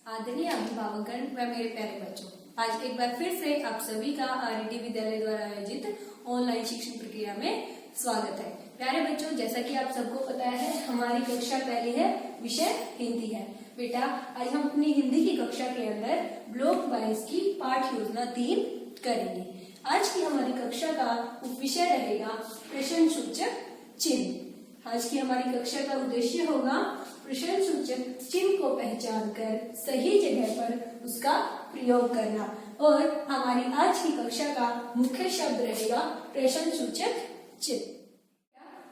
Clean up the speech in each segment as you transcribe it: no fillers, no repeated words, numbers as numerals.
आदरणीय अभिभावकगण व मेरे प्यारे बच्चों, आज एक बार फिर से आप सभी का आरडी विद्यालय द्वारा आयोजित ऑनलाइन शिक्षण प्रक्रिया में स्वागत है। प्यारे बच्चों, जैसा कि आप सबको पता है, हमारी कक्षा पहली है, विषय हिंदी है। बेटा, आज हम अपनी हिंदी की कक्षा के अंदर ब्लॉक वाइज की पाठ योजना 3 करेंगे। आज की हमारी कक्षा का उपविषय रहेगा प्रश्नसूचक चिन्ह। आज की हमारी कक्षा का उद्देश्य होगा प्रश्नसूचक चिन्ह को पहचान कर सही जगह पर उसका प्रयोग करना, और हमारी आज की कक्षा का मुख्य शब्द रहेगा प्रश्नसूचक चिन्ह।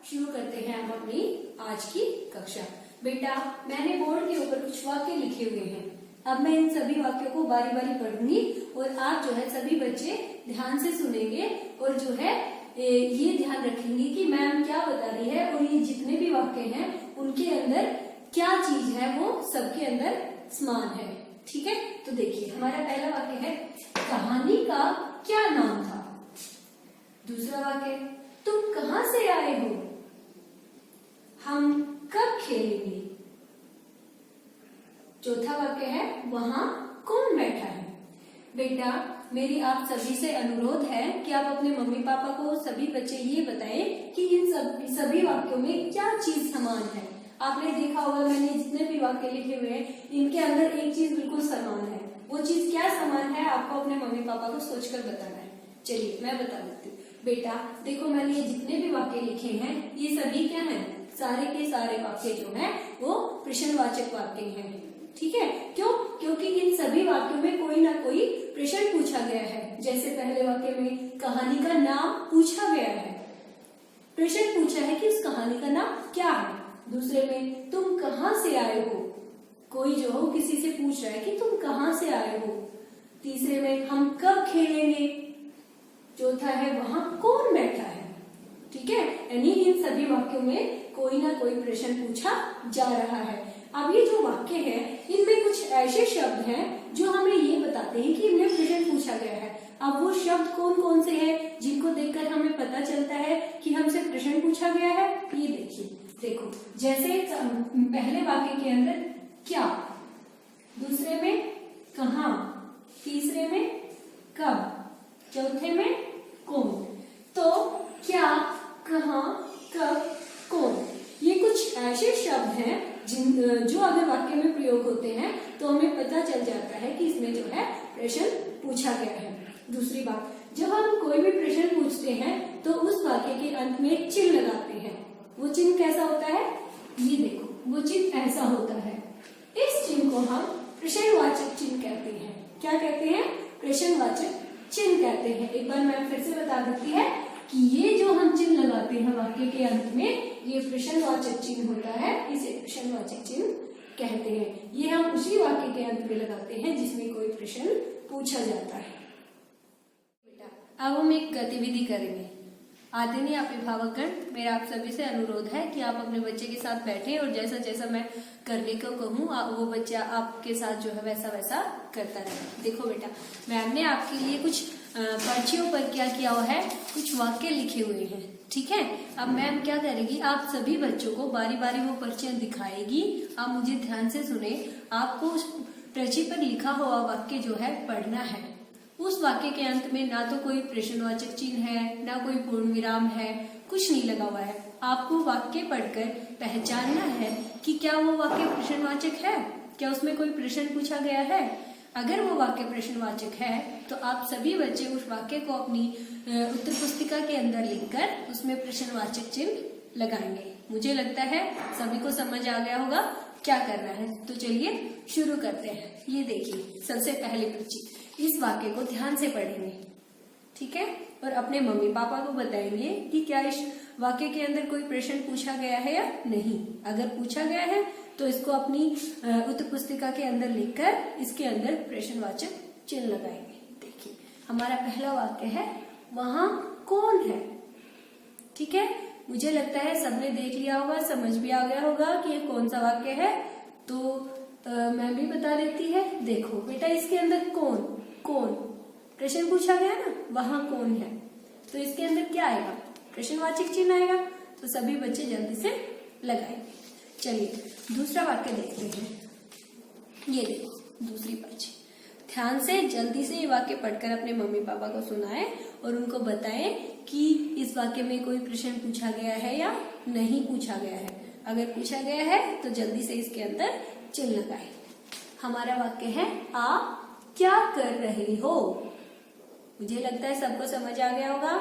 शुरू करते हैं हम अपनी आज की कक्षा। बेटा, मैंने बोर्ड के ऊपर कुछ वाक्य लिखे हुए हैं। अब मैं इन सभी वाक्यों को बारी बारी पढ़ूंगी और आप जो है सभी बच्चे ध्यान से सुनेंगे और जो है ये ध्यान रखेंगे कि मैम क्या बता रही है और ये जितने भी वाक्य हैं उनके अंदर क्या चीज है वो सबके अंदर समान है। ठीक है, तो देखिए हमारा पहला वाक्य है, कहानी का क्या नाम था। दूसरा वाक्य, तुम कहां से आए हो। हम कब खेलेंगे। चौथा वाक्य है, वहां कौन बैठा है। बेटा, मेरी आप सभी से अनुरोध है कि आप अपने मम्मी पापा को सभी बच्चे ये बताएं कि इन सभी वाक्यों में क्या चीज समान है। आपने देखा होगा मैंने जितने भी वाक्य लिखे हुए हैं इनके अंदर एक चीज बिल्कुल समान है। वो चीज क्या समान है आपको अपने मम्मी पापा को सोचकर बताना है। चलिए मैं बता देती हूँ। बेटा देखो, मैंने ये जितने भी वाक्य लिखे हैं ये सभी क्या है, सारे के सारे वाक्य जो है वो प्रश्नवाचक वाक्य हैं। ठीक है, क्यों? क्योंकि इन सभी वाक्यों में कोई ना कोई प्रश्न पूछा गया है। जैसे पहले वाक्य में कहानी का नाम पूछा गया है, प्रश्न पूछा है कि उस कहानी का नाम क्या है। दूसरे में तुम कहां से आए हो, कोई जो हो किसी से पूछ रहा है कि तुम कहां से आए हो। तीसरे में हम कब खेलेंगे। चौथा है वहां कौन बैठा है। ठीक है, यानी इन सभी वाक्यों में कोई ना कोई प्रश्न पूछा जा रहा है। अब ये जो वाक्य है इनमें कुछ ऐसे शब्द हैं जो हमें ये बताते हैं कि इनमें प्रश्न पूछा गया है। अब वो शब्द कौन कौन से हैं जिनको देखकर हमें पता चलता है कि हमसे प्रश्न पूछा गया है, ये देखिए। देखो, जैसे पहले वाक्य के अंदर क्या, दूसरे में कहां, तीसरे में कब, चौथे में कौन। तो क्या, कहां, कब, कौन, ये कुछ ऐसे शब्द हैं जो अगर वाक्य में प्रयोग होते हैं तो हमें पता चल जाता है कि इसमें जो है प्रश्न पूछा गया है। दूसरी बात, जब हम कोई भी प्रश्न पूछते हैं तो उस वाक्य के अंत में एक चिन्ह लगाते हैं। वो चिन्ह कैसा होता है, ये देखो, वो चिन्ह ऐसा होता है। इस चिन्ह को हम प्रश्नवाचक चिन्ह कहते हैं। क्या कहते हैं? प्रश्नवाचक चिन्ह कहते हैं। एक बार मैं फिर से बता देती है कि ये जो हम चिन्ह लगाते हैं वाक्य के अंत में, ये प्रश्नवाचक चिन्ह होता है। इसे प्रश्नवाचक चिन्ह कहते हैं। ये हम उसी वाक्य के अंत में लगाते हैं जिसमें कोई प्रश्न पूछा जाता है। बेटा, अब हम एक गतिविधि करेंगे। आदरणीय अभिभावकगण, मेरा आप सभी से अनुरोध है कि आप अपने बच्चे के साथ बैठें और जैसा जैसा मैं करने को कहूँ वो बच्चा आपके साथ जो है वैसा वैसा करता रहे। देखो बेटा, मैम ने आपके लिए कुछ पर्चियों पर क्या किया हुआ है, कुछ वाक्य लिखे हुए हैं। ठीक है, अब मैम क्या करेगी, आप सभी बच्चों को बारी बारी वो पर्चियां दिखाएगी। आप मुझे ध्यान से सुने। आपको उस पर्ची पर लिखा हुआ वाक्य जो है पढ़ना है। उस वाक्य के अंत में ना तो कोई प्रश्नवाचक चिन्ह है, ना कोई पूर्ण विराम है, कुछ नहीं लगा हुआ है। आपको वाक्य पढ़कर पहचानना है कि क्या वो वाक्य प्रश्नवाचक है, क्या उसमें कोई प्रश्न पूछा गया है। अगर वो वाक्य प्रश्नवाचक है तो आप सभी बच्चे उस वाक्य को अपनी उत्तर पुस्तिका के अंदर लिखकर उसमें प्रश्नवाचक चिन्ह लगाएंगे। मुझे लगता है सभी को समझ आ गया होगा क्या करना है। तो चलिए शुरू करते हैं। ये देखिए, सबसे पहली पर्ची, इस वाक्य को ध्यान से पढ़ेंगे। ठीक है, और अपने मम्मी पापा को बताएंगे कि क्या इस वाक्य के अंदर कोई प्रश्न पूछा गया है या नहीं। अगर पूछा गया है तो इसको अपनी उत्तर पुस्तिका के अंदर लिखकर इसके अंदर प्रश्नवाचक चिन्ह लगाएंगे। देखिए, हमारा पहला वाक्य है, वहां कौन है। ठीक है, मुझे लगता है सबने देख लिया होगा, समझ भी आ गया होगा कि ये कौन सा वाक्य है। तो मैं भी बता देती है। देखो बेटा, इसके अंदर कौन कौन प्रश्न पूछा गया ना, वहां कौन है, तो इसके अंदर क्या आएगा, प्रश्नवाचक चिन्ह आएगा। तो सभी बच्चे जल्दी से लगाएंगे। चलिए दूसरा वाक्य देखते हैं। ये देखो, दूसरी पर्ची। ध्यान से जल्दी से ये वाक्य पढ़कर अपने मम्मी पापा को सुनाएं और उनको बताएं कि इस वाक्य में कोई प्रश्न पूछा गया है या नहीं पूछा गया है। अगर पूछा गया है तो जल्दी से इसके अंदर चिन्ह लगाएं। हमारा वाक्य है, आप क्या कर रहे हो। मुझे लगता है सबको समझ आ गया होगा।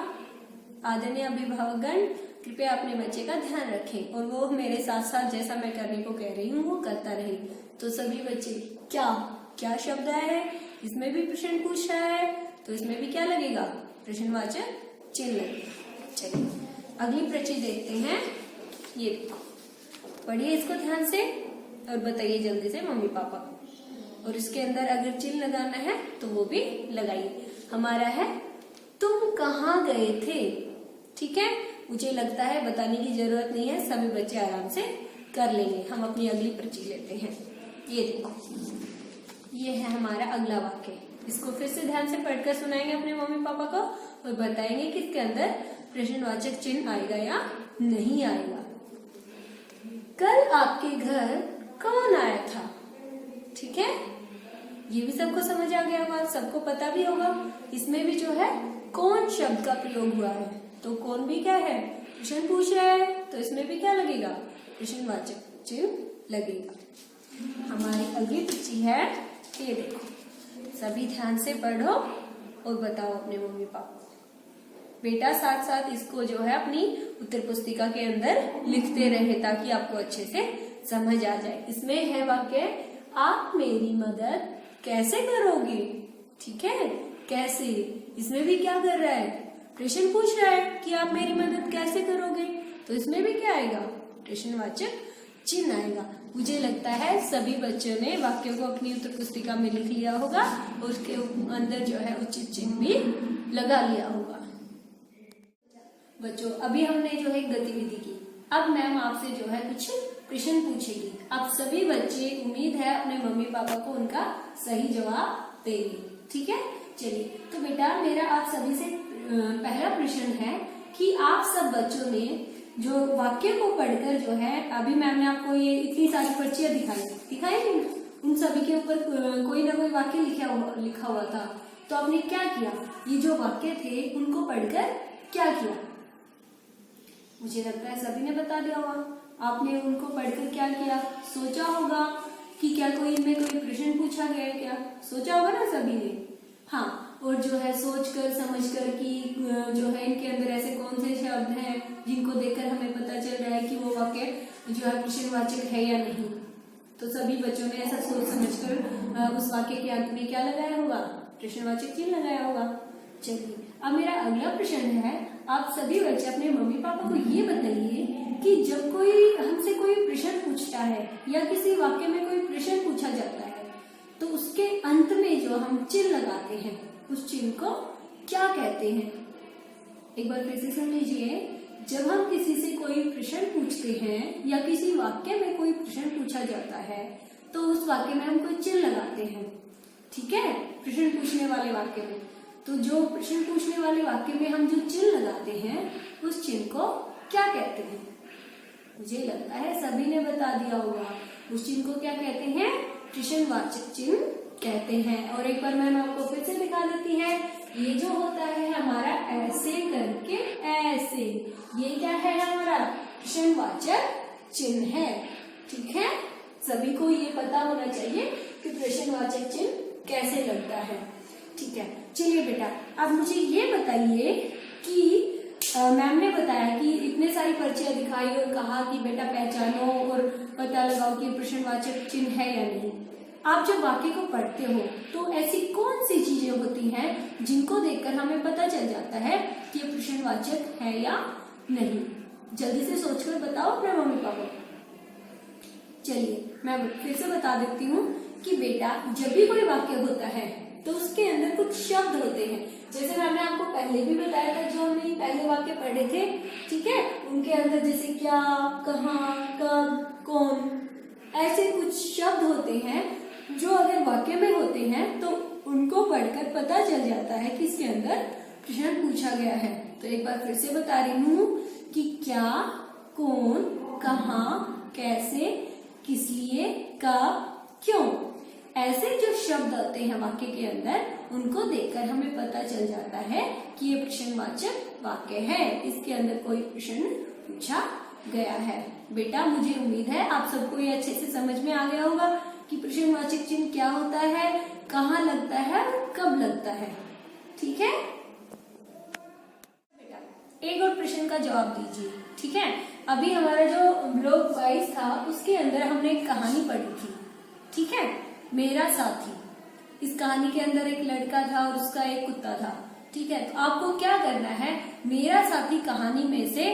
आदरणीय अभिभावकगण, कृपया अपने बच्चे का ध्यान रखें और वो मेरे साथ साथ जैसा मैं करने को कह रही हूँ वो करता रहे। तो सभी बच्चे क्या शब्द आया है, इसमें भी प्रश्न पूछ रहा है तो इसमें भी क्या लगेगा, प्रश्नवाचक चिन्ह लगेगा। चलिए अगली पर्ची देखते हैं। ये देखो, पढ़िए इसको ध्यान से और बताइए जल्दी से मम्मी पापा को। और इसके अंदर अगर चिन्ह लगाना है तो वो भी लगाइए। हमारा है, तुम कहाँ गए थे। ठीक है, मुझे लगता है बताने की जरूरत नहीं है, सभी बच्चे आराम से कर लेंगे। हम अपनी अगली पर्ची लेते हैं। ये देखो, ये है हमारा अगला वाक्य। इसको फिर से ध्यान से पढ़कर सुनाएंगे अपने मम्मी पापा को और बताएंगे कि इसके अंदर प्रश्नवाचक चिन्ह आएगा या नहीं आएगा। कल आपके घर कौन आया था। ठीक है, ये भी सबको समझ आ गया होगा, सबको पता भी होगा। इसमें भी जो है कौन शब्द का प्रयोग हुआ है, तो कौन भी क्या है, प्रश्न पूछ रहा है तो इसमें भी क्या लगेगा, प्रश्नवाचक चिन्ह लगेगा। हमारी अगली पर्ची है, ये देखो, सभी ध्यान से पढ़ो और बताओ अपने मम्मी पापा को। बेटा साथ साथ इसको जो है अपनी उत्तर पुस्तिका के अंदर लिखते रहे ताकि आपको अच्छे से समझ आ जाए। इसमें है वाक्य, आप मेरी मदद कैसे करोगे। ठीक है, कैसे, इसमें भी क्या कर रहा है, प्रश्न पूछ रहा है कि आप मेरी मदद कैसे करोगे, तो इसमें भी क्या आएगा, प्रश्नवाचक चिन्ह आएगा। मुझे लगता है सभी बच्चों ने वाक्य को अपनी उत्तर पुस्तिका में लिख लिया होगा और उसके अंदर जो है उचित चिन्ह भी लगा लिया होगा। बच्चों, अभी हमने जो है गतिविधि की, अब मैम आपसे जो है कुछ प्रश्न पूछेगी। आप सभी बच्चे, उम्मीद है अपने मम्मी पापा को उनका सही जवाब देंगे। ठीक है, चलिए। तो बेटा मेरा आप सभी से पहला प्रश्न है कि आप सब बच्चों ने जो वाक्य को पढ़कर जो है, अभी मैम ने आपको ये इतनी सारी पर्चियां दिखाई उन सभी के ऊपर कोई ना कोई वाक्य लिखा हुआ था। तो आपने क्या किया, ये जो वाक्य थे उनको पढ़कर क्या किया। मुझे लगता है सभी ने बता दिया होगा। आपने उनको पढ़कर क्या किया, सोचा होगा कि क्या कोई इनमें कोई प्रश्न पूछा गया है, क्या सोचा होगा ना सभी ने। हाँ, और जो है सोचकर समझकर कि जो है इनके अंदर ऐसे कौन से शब्द हैं जिनको देखकर हमें पता चल रहा है कि वो वाक्य जो है प्रश्नवाचक है या नहीं। तो सभी बच्चों ने ऐसा सोच समझकर उस वाक्य के अंत में क्या लगाया होगा, प्रश्नवाचक चिन्ह लगाया होगा। चलिए, अब मेरा अगला प्रश्न है, आप सभी बच्चे अपने मम्मी पापा को ये बताइए कि जब कोई हमसे कोई प्रश्न पूछता है या किसी वाक्य में कोई प्रश्न पूछा जाता है तो उसके अंत में जो हम चिन्ह लगाते हैं उस चिन्ह को क्या कहते हैं। एक बार फिर से सुन लीजिए, जब हम किसी से कोई प्रश्न पूछते हैं या किसी वाक्य में कोई प्रश्न पूछा जाता है तो उस वाक्य में हम कोई चिन्ह लगाते हैं। ठीक है, प्रश्न पूछने वाले वाक्य में, तो जो प्रश्न पूछने वाले वाक्य में हम जो चिन्ह लगाते हैं उस चिन्ह को क्या कहते हैं। मुझे लगता है सभी ने बता दिया होगा। उस चिन्ह को क्या कहते हैं, प्रश्नवाचक चिन्ह कहते हैं। और एक बार मैम आपको फिर से दिखा देती है, ये जो होता है हमारा ऐसे करके ऐसे, ये क्या है हमारा प्रश्नवाचक चिन्ह है। ठीक है, सभी को ये पता होना चाहिए कि प्रश्नवाचक चिन्ह कैसे लगता है। ठीक है, चलिए बेटा अब मुझे ये बताइए कि मैम ने बताया कि इतने सारी पर्चियां दिखाई और कहा कि बेटा पहचानो और पता लगाओ कि प्रश्नवाचक चिन्ह है या नहीं। आप जब वाक्य को पढ़ते हो तो ऐसी कौन सी चीजें होती हैं जिनको देखकर हमें पता चल जाता है कि ये प्रश्नवाचक है या नहीं। जल्दी से सोचकर बताओ अपने मम्मी पापा। चलिए मैं फिर से बता देती हूँ कि बेटा जब भी कोई वाक्य होता है तो उसके अंदर कुछ शब्द होते हैं, जैसे मैंने आपको पहले भी बताया था जो हमने पहले वाक्य पढ़े थे। ठीक है, उनके अंदर जैसे क्या, कहाँ, कब, कौन, ऐसे कुछ शब्द होते हैं जो अगर वाक्य में होते हैं तो उनको पढ़कर पता चल जाता है कि इसके अंदर प्रश्न पूछा गया है। तो एक बार फिर से बता रही हूँ कि क्या, कौन, कहाँ, कैसे, किस लिए, कब, क्यों, ऐसे जो शब्द आते हैं वाक्य के अंदर, उनको देखकर हमें पता चल जाता है कि ये प्रश्नवाचक वाक्य है, इसके अंदर कोई प्रश्न पूछा गया है। बेटा मुझे उम्मीद है आप सबको ये अच्छे से समझ में आ गया होगा कि प्रश्नवाचक चिन्ह क्या होता है, कहाँ लगता है और कब लगता है। ठीक है बेटा, एक और प्रश्न का जवाब दीजिए। ठीक है, अभी हमारा जो ब्लॉक 22 था उसके अंदर हमने एक कहानी पढ़ी थी। ठीक है, मेरा साथी। इस कहानी के अंदर एक लड़का था और उसका एक कुत्ता था। ठीक है, तो आपको क्या करना है, मेरा साथी कहानी में से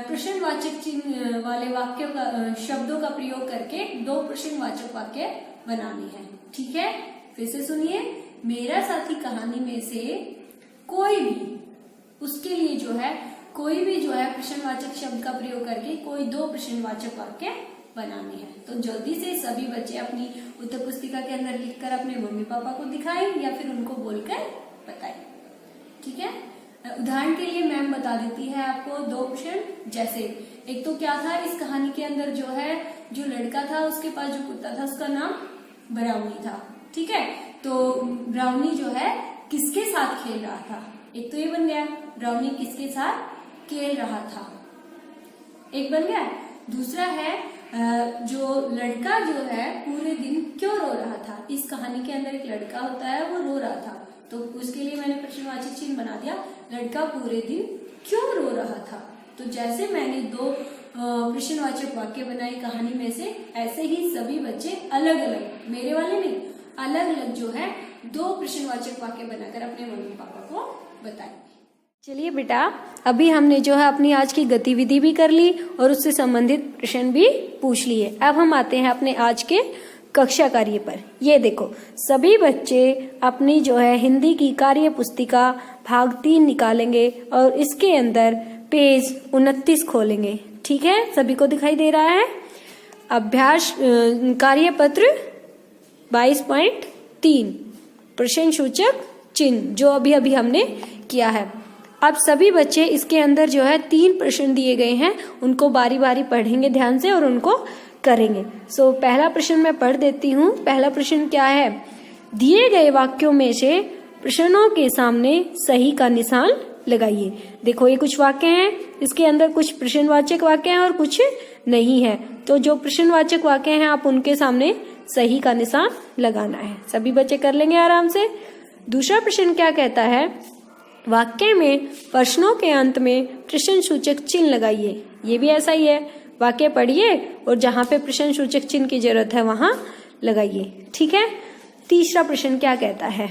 प्रश्नवाचक चिन्ह वाले वाक्यों का शब्दों का प्रयोग करके 2 प्रश्नवाचक वाक्य बनाने हैं। ठीक है, फिर से सुनिए, मेरा साथी कहानी में से कोई भी, उसके लिए जो है कोई भी जो है प्रश्नवाचक शब्द का प्रयोग करके कोई 2 प्रश्नवाचक वाक्य बनाने हैं। तो जल्दी से सभी बच्चे अपनी उत्तर पुस्तिका के अंदर लिखकर अपने मम्मी पापा को दिखाएं या फिर उनको बोलकर बताएं। ठीक है, उदाहरण के लिए मैम बता देती है आपको 2 प्रश्न। जैसे एक तो क्या था, इस कहानी के अंदर जो है जो लड़का था उसके पास जो कुत्ता था उसका नाम ब्राउनी था। ठीक है, तो ब्राउनी जो है किसके साथ खेल रहा था, एक तो ये बन गया, ब्राउनी किसके साथ खेल रहा था, एक बन गया। दूसरा है जो लड़का जो है पूरे दिन क्यों रो रहा था। इस कहानी के अंदर एक लड़का होता है, वो रो रहा था, तो उसके लिए मैंने प्रश्नवाचक चिन्ह बना दिया, लड़का पूरे दिन क्यों रो रहा था। तो जैसे मैंने 2 प्रश्नवाचक वाक्य बनाए कहानी में से, ऐसे ही सभी बच्चे अलग अलग, मेरे वाले नहीं, अलग अलग जो है 2 प्रश्नवाचक वाक्य बनाकर अपने मम्मी पापा को बताएंगे। चलिए बेटा, अभी हमने जो है अपनी आज की गतिविधि भी कर ली और उससे संबंधित प्रश्न भी पूछ लिए। अब हम आते हैं अपने आज के कक्षा कार्य पर। ये देखो, सभी बच्चे अपनी जो है हिंदी की कार्य पुस्तिका भाग 3 निकालेंगे और इसके अंदर पेज 29 खोलेंगे। ठीक है, सभी को दिखाई दे रहा है। अभ्यास कार्य पत्र 22.3 प्रश्न सूचक चिन्ह जो अभी अभी हमने किया है। अब सभी बच्चे इसके अंदर जो है 3 प्रश्न दिए गए हैं, उनको बारी बारी पढ़ेंगे ध्यान से और उनको करेंगे। पहला प्रश्न मैं पढ़ देती हूँ। पहला प्रश्न क्या है, दिए गए वाक्यों में से प्रश्नों के सामने सही का निशान लगाइए। देखो ये कुछ वाक्य हैं, इसके अंदर कुछ प्रश्नवाचक वाक्य हैं और कुछ नहीं है, तो जो प्रश्नवाचक वाक्य हैं आप उनके सामने सही का निशान लगाना है। सभी बच्चे कर लेंगे आराम से। दूसरा प्रश्न क्या कहता है, वाक्य में प्रश्नों के अंत में प्रश्न सूचक चिन्ह लगाइए। ये भी ऐसा ही है, वाक्य पढ़िए और जहां पे प्रश्न सूचक चिन्ह की जरूरत है वहां लगाइए। ठीक है। तीसरा प्रश्न क्या कहता है,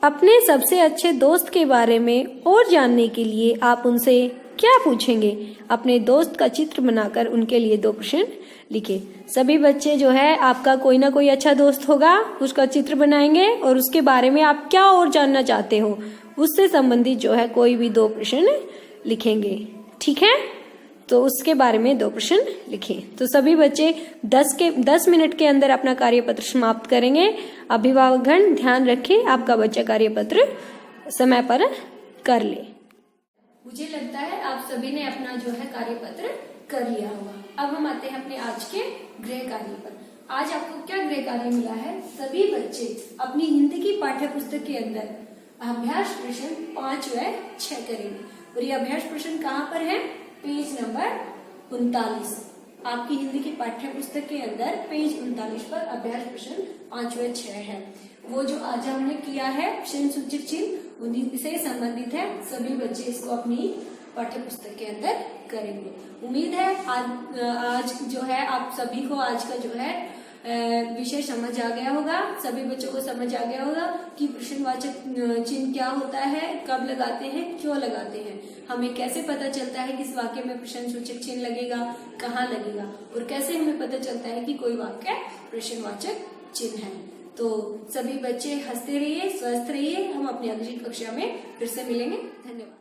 अपने सबसे अच्छे दोस्त के बारे में और जानने के लिए आप उनसे क्या पूछेंगे। अपने दोस्त का चित्र बनाकर उनके लिए 2 प्रश्न लिखे। सभी बच्चे जो है आपका कोई ना कोई अच्छा दोस्त होगा, उसका चित्र बनाएंगे और उसके बारे में आप क्या और जानना चाहते हो उससे संबंधित जो है कोई भी 2 प्रश्न लिखेंगे। ठीक है, तो उसके बारे में 2 प्रश्न लिखें। तो सभी बच्चे 10 मिनट के अंदर अपना कार्यपत्र समाप्त करेंगे। अभिभावकगण ध्यान रखें आपका बच्चा कार्यपत्र समय पर कर ले। मुझे लगता है आप सभी ने अपना जो है कार्यपत्र कर लिया होगा। अब हम आते हैं अपने आज के गृह कार्य पर। आज आपको क्या गृह कार्य मिला है, सभी बच्चे अपनी हिंदी की पाठ्य पुस्तक के अंदर अभ्यास प्रश्न 5 व 6 करेंगे। और ये अभ्यास प्रश्न कहाँ पर है, पेज नंबर 39। आपकी हिंदी की पाठ्य पुस्तक के अंदर पेज 39 पर अभ्यास प्रश्न 5 व 6 है। वो जो आज हमने किया है प्रश्न सूचक चिन्ह उन्हीं से संबंधित है। सभी बच्चे इसको अपनी पाठ्य पुस्तक के अंदर करेंगे। उम्मीद है आज जो है आप सभी को आज का जो है विषय समझ आ गया होगा। सभी बच्चों को समझ आ गया होगा कि प्रश्नवाचक चिन्ह क्या होता है, कब लगाते हैं, क्यों लगाते हैं, हमें कैसे पता चलता है किस वाक्य में प्रश्न सूचक चिन्ह लगेगा, कहाँ लगेगा, और कैसे हमें पता चलता है कि कोई वाक्य प्रश्नवाचक चिन्ह है। तो सभी बच्चे हंसते रहिए, स्वस्थ रहिए। हम अपनी अगली कक्षा में फिर से मिलेंगे। धन्यवाद।